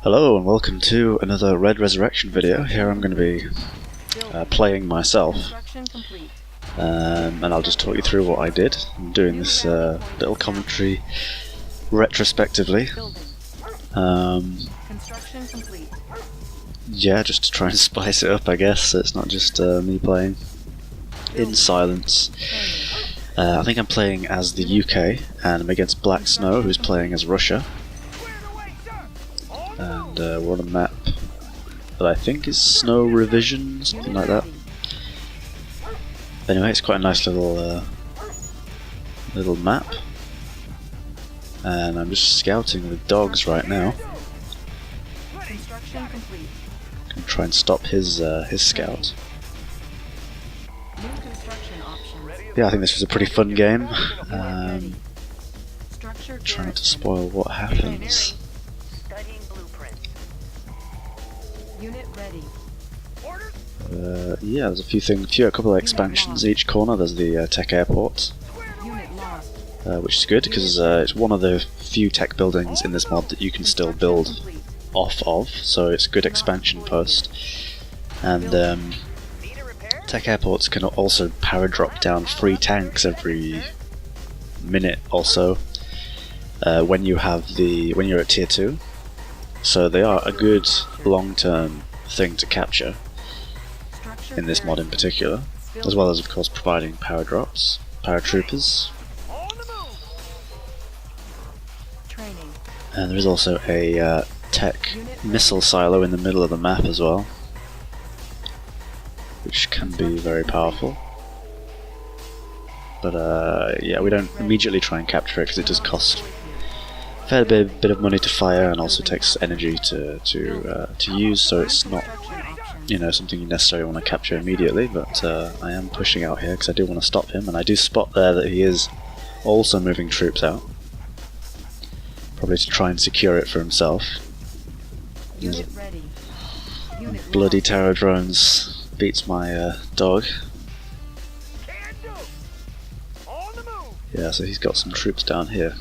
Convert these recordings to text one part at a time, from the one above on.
Hello and welcome to another Red Resurrection video. Here I'm going to be playing myself, and I'll just talk you through what I did. I'm doing this little commentary retrospectively. Yeah, just to try and spice it up, I guess, so it's not just me playing in silence. I think I'm playing as the UK, and I'm against BlackSnow, who's playing as Russia. And we're on a map that I think is Snow Revision, something like that. Anyway, it's quite a nice little map, and I'm just scouting with dogs right now. Gonna try and stop his scout. Yeah, I think this was a pretty fun game. Trying to spoil what happens. Yeah, there's a couple of expansions in each corner. There's the tech airport, which is good because it's one of the few tech buildings in this mod that you can still build off of, so it's a good expansion post. And tech airports can also power drop down free tanks every minute or so when you're at tier 2. So they are a good long-term thing to capture in this mod in particular, as well as of course providing power drops, paratroopers. And there is also a tech missile silo in the middle of the map as well, which can be very powerful. But yeah, we don't immediately try and capture it because it does cost a fair bit of money to fire, and also takes energy to use, so it's not, you know, something you necessarily want to capture immediately. But I am pushing out here because I do want to stop him, and I do spot there that he is also moving troops out, probably to try and secure it for himself. Bloody terror drones beats my dog. Yeah, so he's got some troops down here.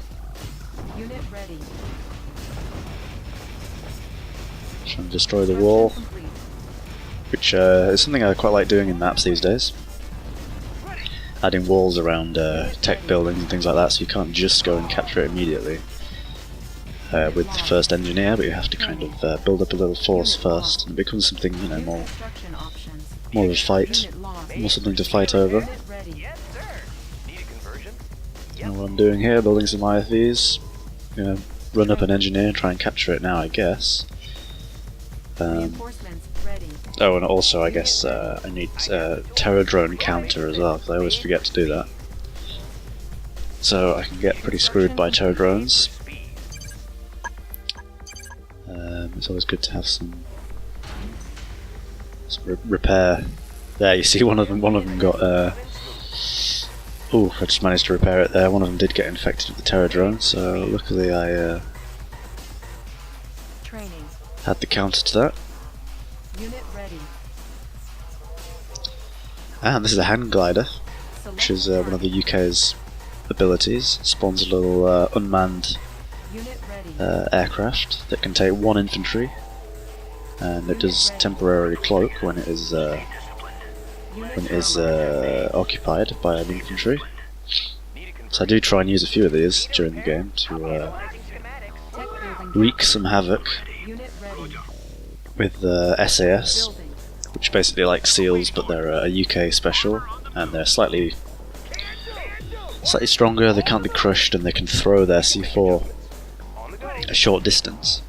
Trying to destroy the wall, which is something I quite like doing in maps these days. Adding walls around tech buildings and things like that, so you can't just go and capture it immediately with the first engineer, but you have to kind of build up a little force first, and it becomes something, you know, more of a fight, more something to fight over. And what I'm doing here, building some IFVs, you know, run up an engineer and try and capture it now, I guess. Oh, and also I guess I need terror drone counter as well, because I always forget to do that. So I can get pretty screwed by terror drones. It's always good to have some repair. There, you see one of them got oh, I just managed to repair it there. One of them did get infected with the terror drone, so luckily I had the counter to that. And this is a hand glider, which is one of the UK's abilities. Spawns a little unmanned aircraft that can take 1 infantry, and it does temporarily cloak when it is occupied by an infantry. So I do try and use a few of these during the game to wreak some havoc with SAS, which basically like SEALs, but they're a UK special, and they're slightly stronger. They can't be crushed, and they can throw their C4 a short distance.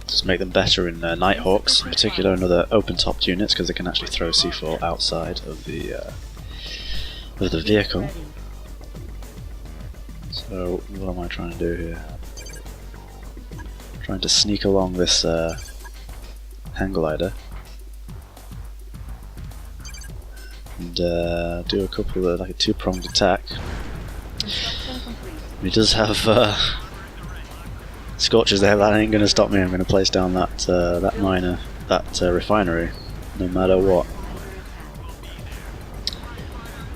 Just make them better in Nighthawks in particular, and other open-topped units, because they can actually throw C4 outside of the vehicle. So what am I trying to do here? Trying to sneak along this hang glider and do a couple of, like a 2-pronged attack. He does have scorches there. That ain't going to stop me. I'm going to place down that refinery, no matter what.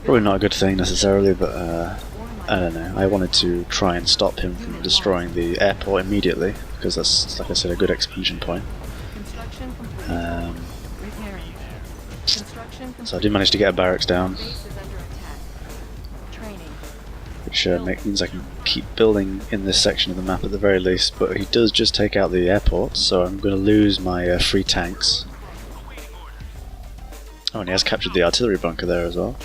Probably not a good thing necessarily, but I don't know, I wanted to try and stop him from destroying the airport immediately, because that's, like I said, a good expansion point. So I did manage to get a barracks down, which means I can keep building in this section of the map at the very least, but he does just take out the airport, so I'm going to lose my free tanks. Oh, and he has captured the artillery bunker there as well.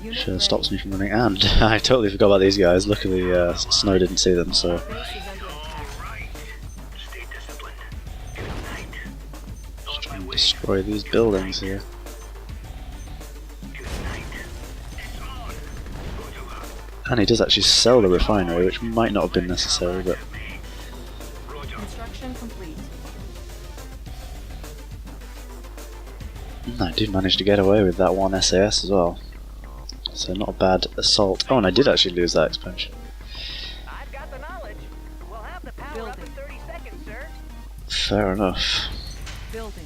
Which stops me from running, and I totally forgot about these guys. Luckily Snow didn't see them, so... Just trying to destroy these buildings here. And he does actually sell the refinery, which might not have been necessary, but... I did manage to get away with that one SAS as well. So not a bad assault. Oh, and I did actually lose that expansion. I've got the knowledge. We'll have the power up in 30 seconds, sir. Fair enough. Building.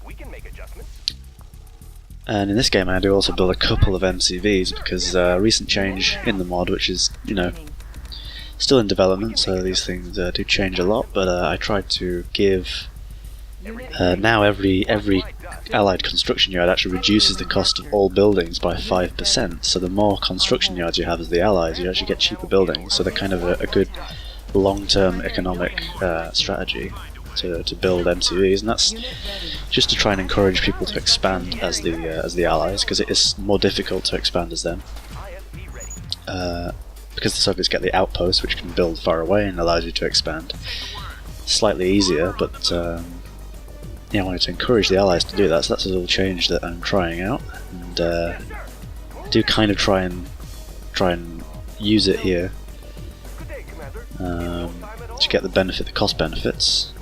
We can make adjustments. And in this game I do also build a couple of MCVs because recent change in the mod, which is, you know, still in development, so these things do change a lot, but I tried to give now every allied construction yard actually reduces the cost of all buildings by 5%, so the more construction yards you have as the allies, you actually get cheaper buildings, so they're kind of a good long-term economic strategy to build MCVs, and that's just to try and encourage people to expand as the allies, because it is more difficult to expand as them. Because the Soviets get the outpost, which can build far away and allows you to expand. Slightly easier, but yeah, I wanted to encourage the allies to do that, so that's a little change that I'm trying out, and I do kind of try and use it here to get the cost benefits.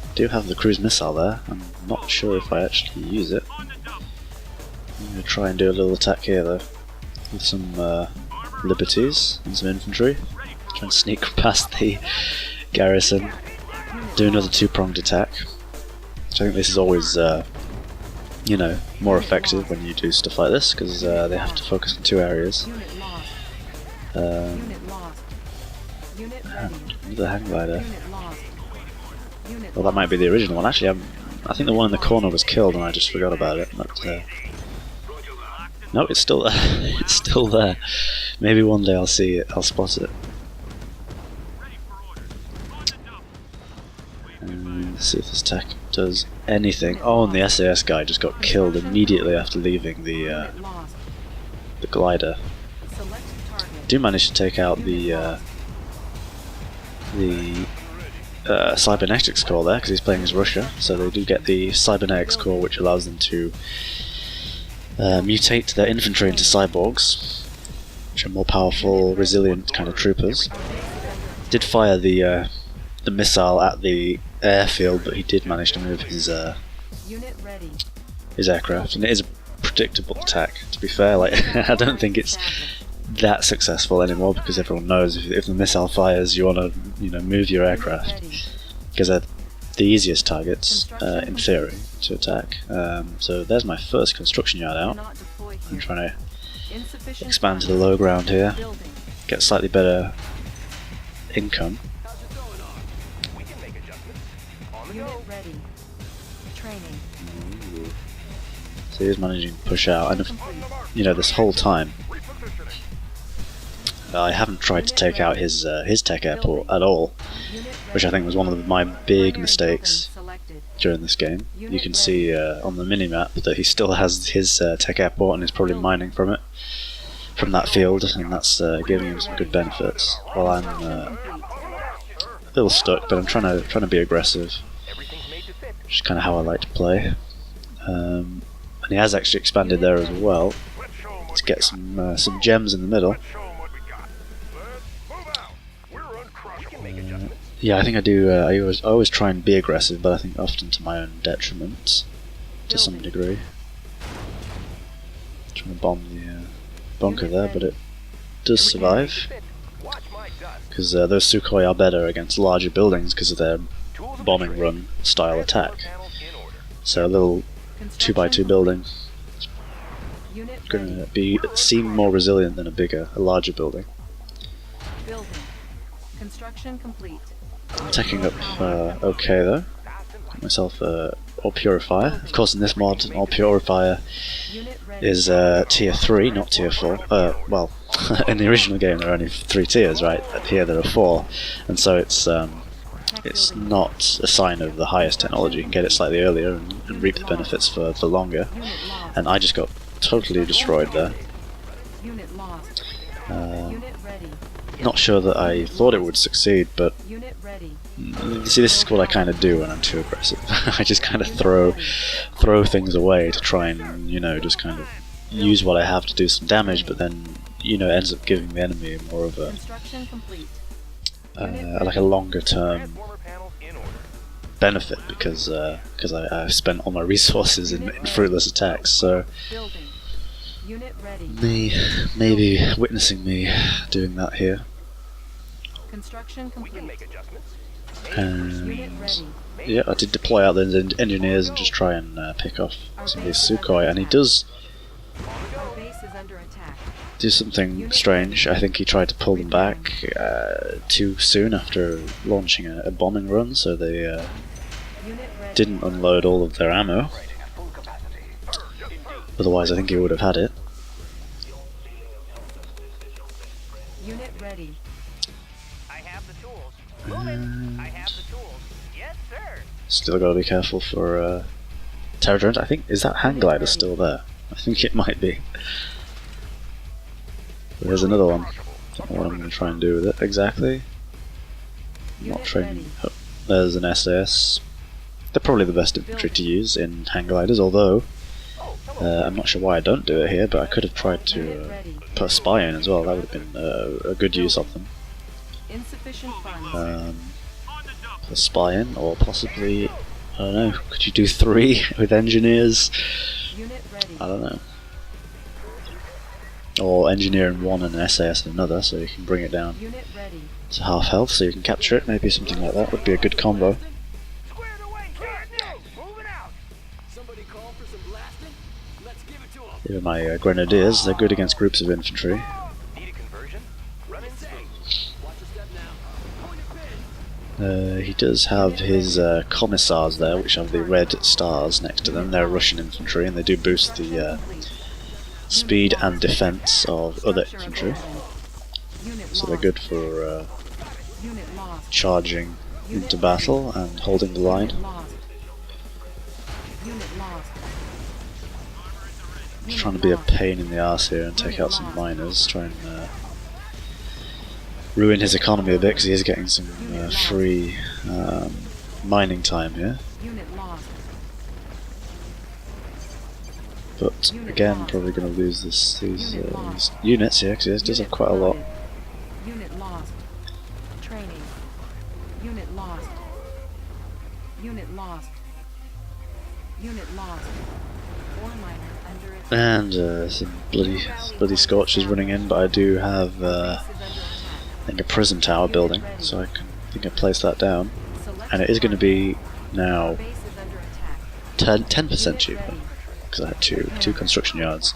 I do have the cruise missile there. I'm not sure if I actually use it. I'm going to try and do a little attack here though, with some liberties and some infantry. Try and sneak past the garrison. Do another two-pronged attack. So I think this is always, you know, more effective when you do stuff like this, because they have to focus on two areas. And the hang glider. Well, that might be the original one. Actually, I think the one in the corner was killed, and I just forgot about it. But, no, it's still there. It's still there. Maybe one day I'll see it. I'll spot it. Let's see if this tech does anything. Oh, and the SAS guy just got killed immediately after leaving the glider. Do manage to take out the cybernetics core there, because he's playing as Russia, so they do get the cybernetics core, which allows them to mutate their infantry into cyborgs, which are more powerful, resilient kind of troopers. Did fire the missile at the airfield, but he did manage to move his aircraft, and it is a predictable attack, to be fair. Like, I don't think it's that successful anymore, because everyone knows if the missile fires, you want to, you know, move your aircraft, because they're the easiest targets in theory to attack. So there's my first construction yard out. I'm trying to expand to the low ground here, get slightly better income. So he's managing to push out, and you know, this whole time I haven't tried to take out his tech airport at all, which I think was one of my big mistakes during this game. You can see on the minimap that he still has his tech airport and is probably mining from it, from that field, and that's giving him some good benefits. While I'm a little stuck, but I'm trying to be aggressive, which is kind of how I like to play. And he has actually expanded there as well to get some gems in the middle. Yeah, I think I do. I always try and be aggressive, but I think often to my own detriment, to some degree. Trying to bomb the bunker there, but it does survive, because those Sukhoi are better against larger buildings because of their bombing run style attack. So a little 2x2 building. Unit Going ready. to seem more resilient than a larger building. Building. Construction complete. I'm taking up okay though. Got myself ore purifier. Of course, in this mod, an ore purifier Unit ready. is tier 3, not tier 4. Well, in the original game there are only 3 tiers, right? Up here there are 4, and so it's not a sign of the highest technology. You can get it slightly earlier and reap the benefits for longer. Unit lost. And I just got totally destroyed there. Unit lost. Uh, Unit ready. not sure that I thought it would succeed, but Unit ready. you see, this is what I kind of do when I'm too aggressive. I just kind of throw things away to try and, you know, just kind of use what I have to do some damage, but then, you know, it ends up giving the enemy more of a Construction complete. like a longer term benefit because I spent all my resources in fruitless attacks. So Building. Unit ready. maybe witnessing me doing that here. Construction complete. Unit And ready. yeah, I did deploy out the engineers and just try and pick off some of these Sukhoi, and he does Our base is under attack. do something strange. I think he tried to pull them back too soon after launching a bombing run, so they Unit ready. didn't unload all of their ammo. Otherwise, I think he would have had it. Unit ready. I have the tools. Moving. I have the tools. Yes, sir. Still got to be careful for terror drones. I think, is that hang glider still there? I think it might be. There's another one. Don't know what I'm going to try and do with it exactly. I'm not Unit trained. ready. Oh, there's an SAS. They're probably the best infantry to use in hang gliders, although I'm not sure why I don't do it here, but I could have tried Unit to ready. put a spy in as well. That would have been a good use of them. Insufficient funds. Put a spy in, or possibly, I don't know, could you do 3 with engineers? Unit ready. I don't know. Or engineer in one and an SAS in another, so you can bring it down Unit ready. to half health, so you can capture it. Maybe something like that would be a good combo. Squared away, kid. Moving out. Somebody call for some blasting? Let's give it to him. Even my grenadiers, they're good against groups of infantry. Need a conversion? Run it through. Watch your step now. Going to pin. He does have his commissars there, which have the red stars next to them. They're Russian infantry, and they do boost the Complete. speed and defense of other infantry. Unit So they're lost. good for Unit lost. charging into battle and holding the line. Unit lost. Unit lost. Just trying to be a pain in the arse here and take out some miners, try and ruin his economy a bit because he is getting some free mining time here. Unit lost. But again, probably going to lose these units here because he does have quite a lot. Unit lost. Training. Unit lost. Unit lost. Unit lost. Ore miner under attack. And some bloody scorches running in, but I do have Base is under I attack. think a prison tower building, so I think I place that down. And it is going to be now Base is under attack. 10% cheaper because I had two construction yards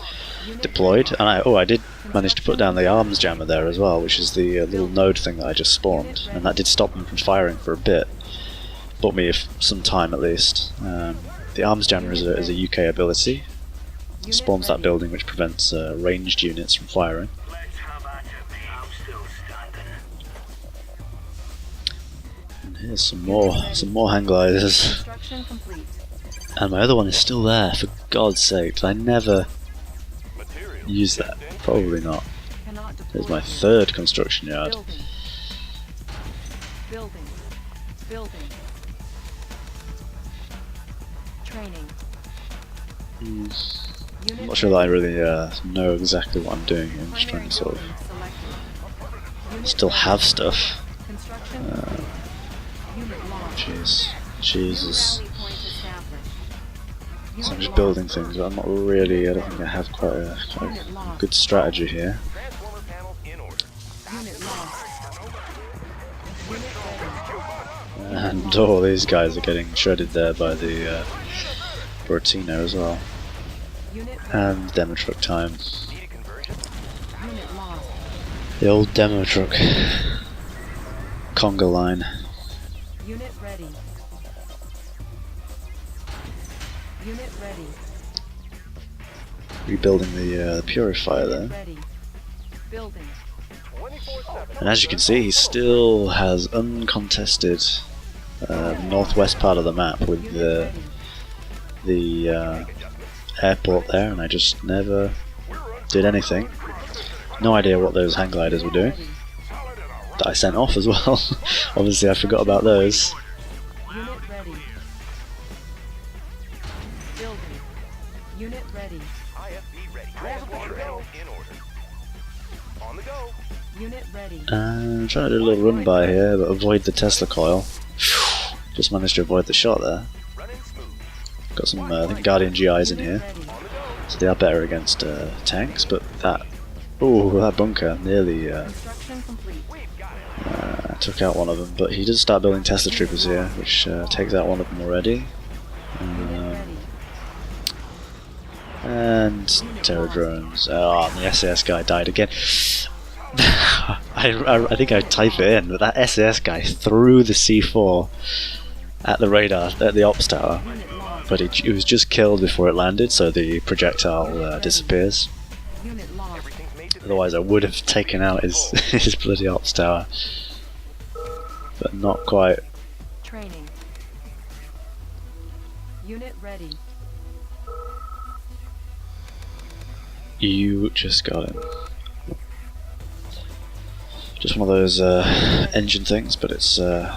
deployed, and I did manage to put down the arms jammer there as well, which is the little node thing that I just spawned, and that did stop them from firing for a bit. Bought me some time at least. The arms jammer is a UK ability. It spawns that building which prevents ranged units from firing. And here's some more hang gliders. Construction complete. And my other one is still there, for God's sake. Did I never use that? Probably not. Cannot deploy. There's my 3rd construction yard. Building. Building. Building. Training. I'm Unit not sure that I really know exactly what I'm doing here. I'm just trying to sort of Unit still ready. have stuff. Construction. Unit lost. Jesus. Rally point established. So I'm Unit just building lost. things, but I'm not really, I don't think I have quite a good strategy here. Transformer panels in order. Unit lost. Unit ready. And all these guys are getting shredded there by the for a Tino as well. Unit ready. And demo truck time. Need a conversion? Unit lost. The old demo truck. Conga line. Unit ready. Unit ready. Rebuilding the purifier Unit there. ready. Building. 24/7. And as you can see, he still has uncontested northwest part of the map with Unit the ready. airport there, and I just never did anything. No idea what those hang gliders were doing. Ready. That I sent off as well. Obviously I forgot about those. Unit ready. Building. Unit ready. IFB ready. Transformer panel in order. On the go. Unit ready. I'm trying to do a little run by here, but avoid the Tesla coil. Just managed to avoid the shot there. Running smooth. Got some, I think, Guardian GIs in Unit here, ready. On the go. so they are better against tanks, but that... Ooh, that bunker nearly Construction complete. We've got it. took out one of them, but he did start building Tesla troopers here, which takes out one of them already. Unit ready. And terror drones. Oh, and the SAS guy died again. I think I type it in, but that SAS guy threw the C4 at the radar, at the ops tower, Unit lost. but he was just killed before it landed, so the projectile disappears. Unit lost. Everything's made to Otherwise I would have taken out his, his bloody ops tower. But not quite. Training. Unit ready. You just got him. Just one of those engine things, but it's, I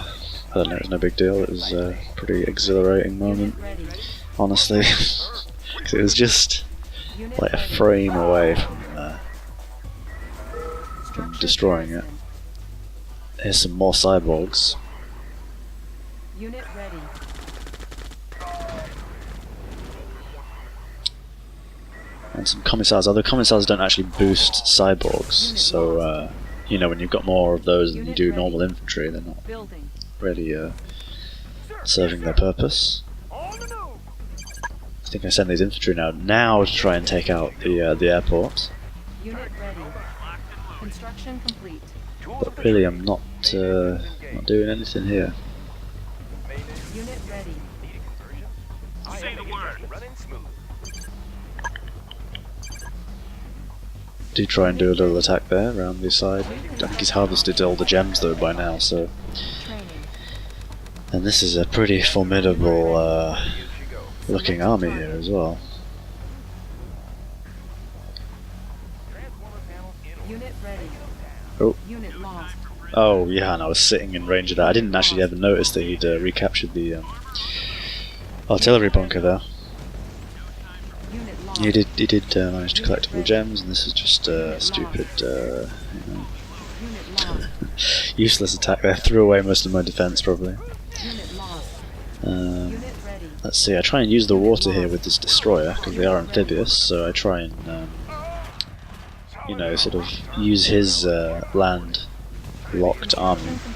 don't know, it's no big deal. It was a pretty exhilarating moment, Unit ready. honestly. 'Cause it was just Unit like a ready. frame away from Structure destroying it. garrison. Here's some more cyborgs. Unit ready. And some commissars, although commissars don't actually boost cyborgs, so you know, when you've got more of those than you do normal infantry, they're not Building. really serving their purpose. On the move. I think I send these infantry now to try and take out the airport, Unit ready. Construction complete. Tools of but the really trade. I'm not doing anything here. Unit ready. Need a conversion? Say the word. Running smooth. Do try and do a little attack there around the side. I think he's harvested all the gems though by now, so. Training. And this is a pretty formidable Here she goes. looking army here as well. Transformer panel in order. Unit ready. Oh. Unit lost. Oh yeah, and I was sitting in range of that. I didn't actually ever notice that he'd recaptured the artillery bunker there. Unit lost. He did manage to collect all the gems, and this is just a stupid, Unit lost. useless attack there. Threw away most of my defense probably. Unit lost. Um, Unit ready. let's see. I try and use the water here with this destroyer because they are amphibious, so I try and you know, sort of use his land locked army. Construction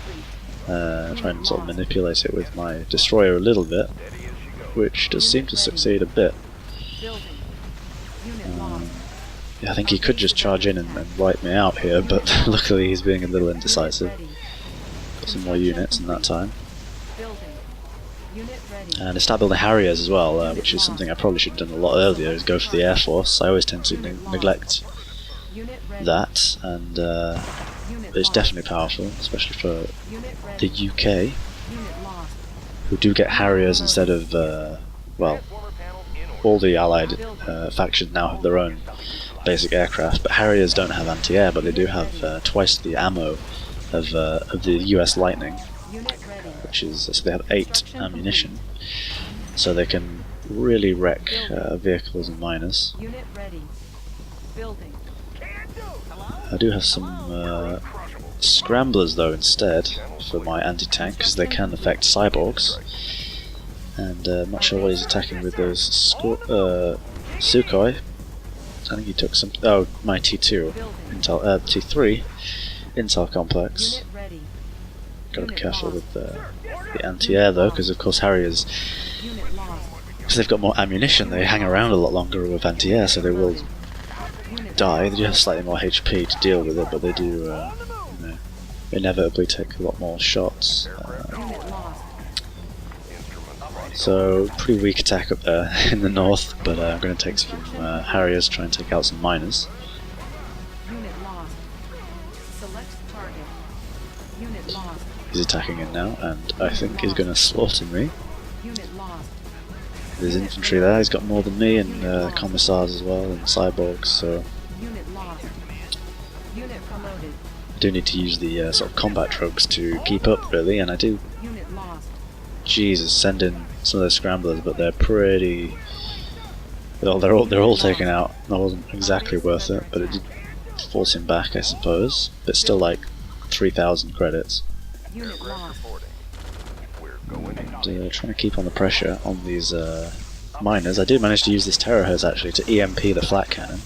complete. Try and sort of manipulate it with my destroyer a little bit, Steady as she goes. which does seem to succeed a bit. Building. Unit lost. Yeah, I think he could just charge in and wipe me out here, but luckily he's being a little indecisive. Unit ready. Got some more units in that time. Building. Unit ready. And I start building Harriers as well, which is something I probably should have done a lot earlier, is go for the Air Force. I always tend to neglect Unit ready. that, and Unit it's lost. definitely powerful, especially for Unit ready. the UK, Unit lost. who do get Harriers instead of, well, Transformer panel in order. all the allied factions now have their own basic aircraft, but Harriers don't have anti-air, but they do have twice the ammo of the US Lightning, Unit ready. which is, so they have 8 ammunition, so they can really wreck vehicles and miners. Unit ready. Building. Can do. I do have some scramblers though instead for my anti-tank, because they can affect cyborgs, and I'm not sure what he's attacking with those Sukhoi. I think he took some. Oh, my T2 Building. Intel, T3 Intel complex. Unit ready. Gotta be Unit careful lost. with the anti-air though, because of course Harriers Unit lost. because they've got more ammunition, they hang around a lot longer with anti-air, so they will die. They do have slightly more HP to deal with it, but they do, you know, inevitably take a lot more shots. Unit lost. So, pretty weak attack up there in the north, but I'm going to take some Harriers, try and take out some miners. Unit lost. Select target. Unit lost. He's attacking it now, and I think he's going to slaughter me. Unit lost. There's infantry there, he's got more than me, and commissars as well, and cyborgs, so Unit lost. Unit promoted. I do need to use the sort of combat tropes to keep up, really, and I do. Unit lost. Jesus, send in some of those scramblers, but they're pretty. Well, they're all taken out. That wasn't exactly worth it, but it did force him back, I suppose. But still, like 3,000 credits. Unit lost. And trying to keep on the pressure on these miners. I did manage to use this terahertz actually to EMP the flat cannon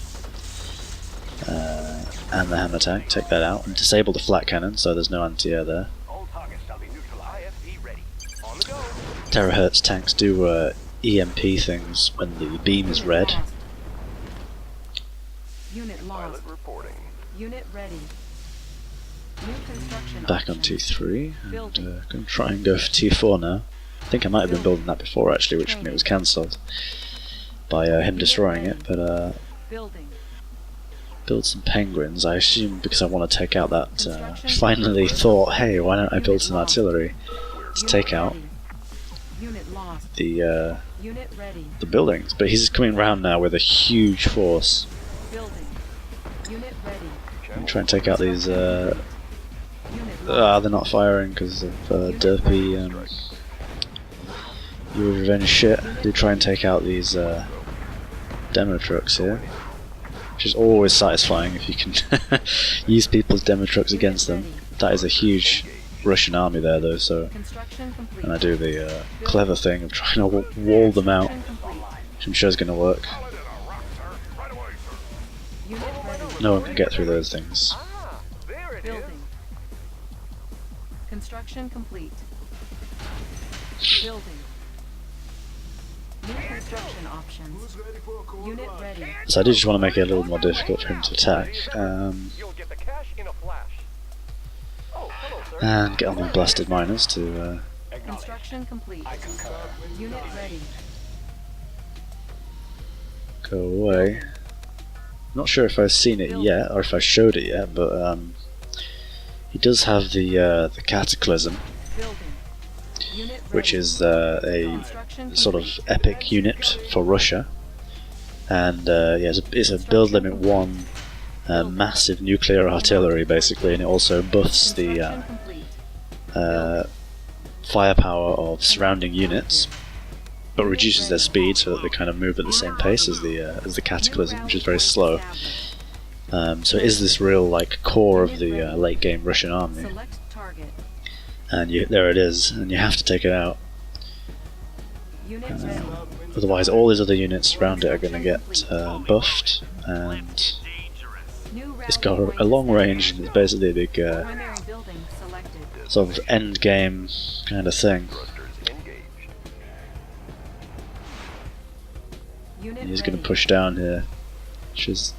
and the hammer tank. Take that out and disable the flat cannon, so there's no anti-air there. All targets shall be neutral. IFV ready. On the go. Terahertz tanks do EMP things when the beam is red. Unit lost. reporting. Unit ready. New construction Back on options. T3, and Building. going to try and go for T4 now. I think I might have been building that before actually, which it was cancelled by him destroying it, but Building. build some penguins, I assume, because I want to take out that, finally thought, hey, why don't I build some artillery to Unit take out ready. Unit lost. the Unit ready. buildings. But he's coming round now with a huge force. Building. Unit ready. I'm trying to take out these, Unit lost. they're not firing because of derpy you revenge shit. They try and take out these demo trucks here, which is always satisfying if you can use people's demo trucks against them. That is a huge Russian army there though, so Construction complete. and I do the clever thing of trying to wall them out, Construction complete. which I'm sure is going to work. Unit ready. No one can get through those things. Ah, there it is. Building. Construction complete. Building. New construction options. Unit ready. So I do just want to make it a little more difficult for him to attack, You'll get the cash in a flash. Oh, hello, sir. and get on the blasted miners to Construction complete. Unit ready. go away. Not sure if I've seen it yet, or if I showed it yet, but he does have the Cataclysm, Building. Unit ready. which is a Construction sort of complete. epic unit for Russia, and yeah, it's a build limit 1 massive nuclear artillery basically, and it also buffs the Construction complete. firepower of surrounding units, but reduces their speed so that they kind of move at the same pace as the Cataclysm, which is very slow. So it is this real like core of the late game Russian army, Select target. and there it is, and you have to take it out. Unit ready. Otherwise, all these other units around it are going to get buffed, and New it's rally got a long point range, and it's basically a big Primary building selected. sort of end game kind of thing. Unit And he's going ready. to push down here, which is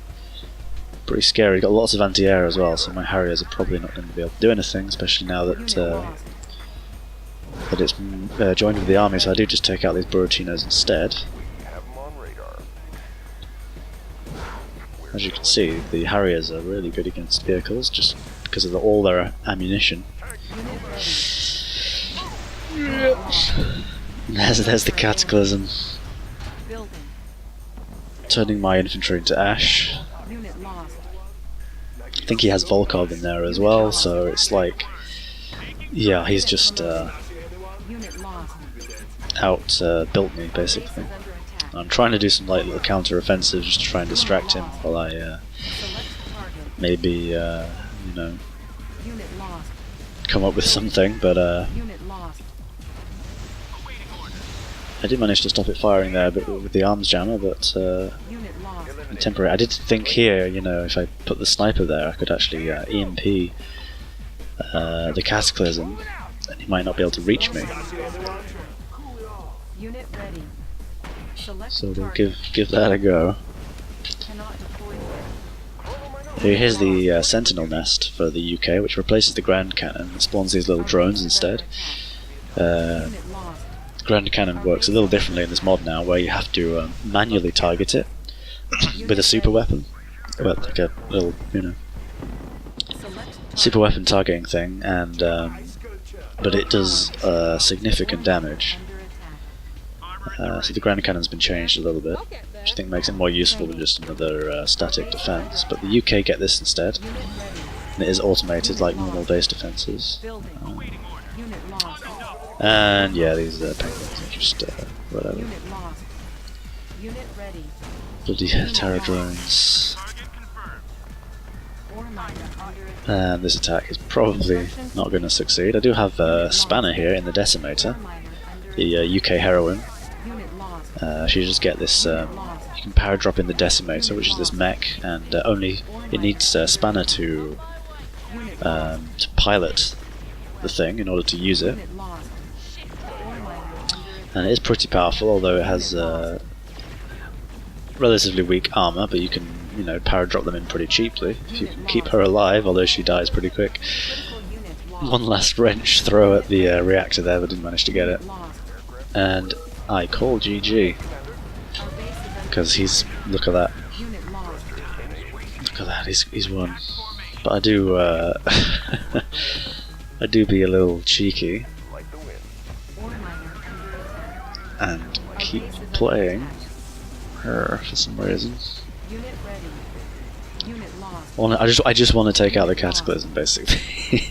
pretty scary. Got lots of anti-air as well, so my Harriers are probably not going to be able to do anything, especially now Unit that lost. that it's joined with the army. So I do just take out these Buratinos instead. As you can see, the Harriers are really good against vehicles, just because of all their ammunition. Unit ready. There's the Cataclysm, Building. turning my infantry into ash. Unit lost. I think he has Volkov in there as well, so it's like, yeah, he's just Unit lost. out built me Base basically. is under attack. I'm trying to do some like little counter-offensives just to try and distract him while I Select target. maybe you know, Unit lost. come up with something, but Unit lost. I did manage to stop it firing there, but with the arms jammer, but Unit lost. temporary. I did think here, you know, if I put the sniper there, I could actually EMP the Cataclysm, and he might not be able to reach me. Unit ready. Select So we'll target. give that a go. Cannot deploy yet. Here's the Sentinel nest for the UK, which replaces the Grand Cannon. It spawns these little drones instead. Unit lost. The Grand Cannon works a little differently in this mod now, where you have to manually target it with a super weapon. Well, like a little, Select super weapon targeting thing, and but it does significant damage. under attack. So the Grand Cannon's been changed a little bit, which I think makes it more useful than just another static defense. But the UK get this instead, Unit ready. and it is automated like normal base defenses. Building. Unit lost. And yeah, these penguins are just whatever. Unit lost. Unit ready. Bloody terror drones. Ore miner under attack. And this attack is probably not going to succeed. I do have a Spanner here in the Decimator, Ore miner under the UK heroine. Unit lost. She just get this. You can power drop in the Decimator, which is this mech, and only it needs Spanner to pilot the thing in order to use it. Unit lost. Ore miner under attack. And it is pretty powerful, although it has relatively weak armor. But you can, power drop them in pretty cheaply if you can keep her alive, although she dies pretty quick. Critical unit lost. One last wrench throw at the reactor there, but didn't manage to get it. Lost. And I call GG Our base is under because he's look at that, unit lost. look at that, he's won. But I do I do be a little cheeky Ore miner under attack. and Our keep base is under playing attack. her for some reason. Unit ready. Unit lost. I just want to take out the Cataclysm basically,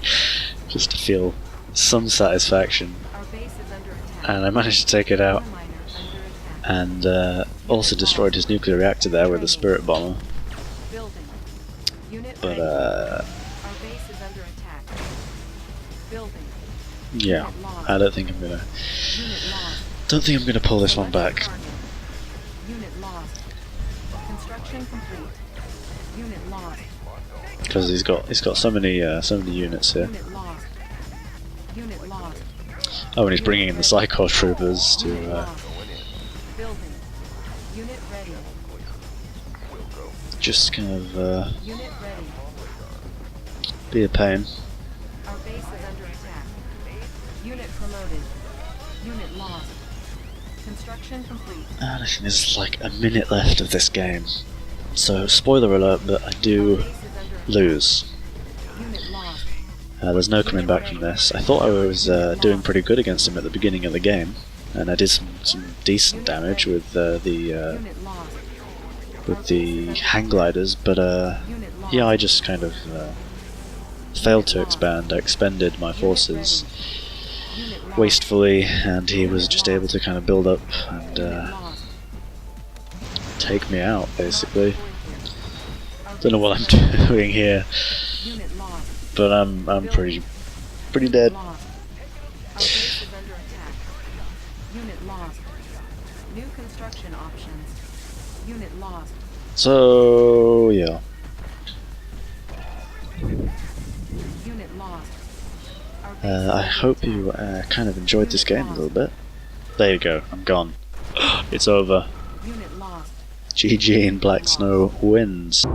just to feel some satisfaction. Our base is under attack. And I managed to take it out, Ore miner under attack. and also destroyed his nuclear reactor there with a Spirit Bomber. Building. Unit But ready. Our base is under attack. Building. yeah, I don't think I'm gonna Unit lost. pull this one Select back. target. Unit lost. Construction complete. Unit lost. Because he's got so many units here. Unit lost. Unit lost. Oh, and he's bringing in the Psycho Troopers Unit to lost. Building. Unit ready. just kind of Unit ready. be a pain. Our base is under attack. Unit promoted. Unit lost. Construction complete. And I think there's like a minute left of this game. So spoiler alert, but I Our do base is under attack. lose. Unit lost. There's no coming back from this. I thought I was doing pretty good against him at the beginning of the game, and I did some decent damage with Unit lost. the hang gliders, but Unit lost. yeah, I just kind of failed to expand. I expended my forces Unit lost. wastefully, and he was just able to kind of build up and Unit lost. take me out, basically. Our Don't know what base is under I'm doing here, Unit lost. but I'm pretty dead. Lost. Our base is under attack. Unit lost. New construction options. Unit lost. So yeah, Unit lost. Our base is I under hope attack. you kind of enjoyed this game a little bit. There you go, I'm gone. It's over. Unit lost. GG and BlackSnow wins.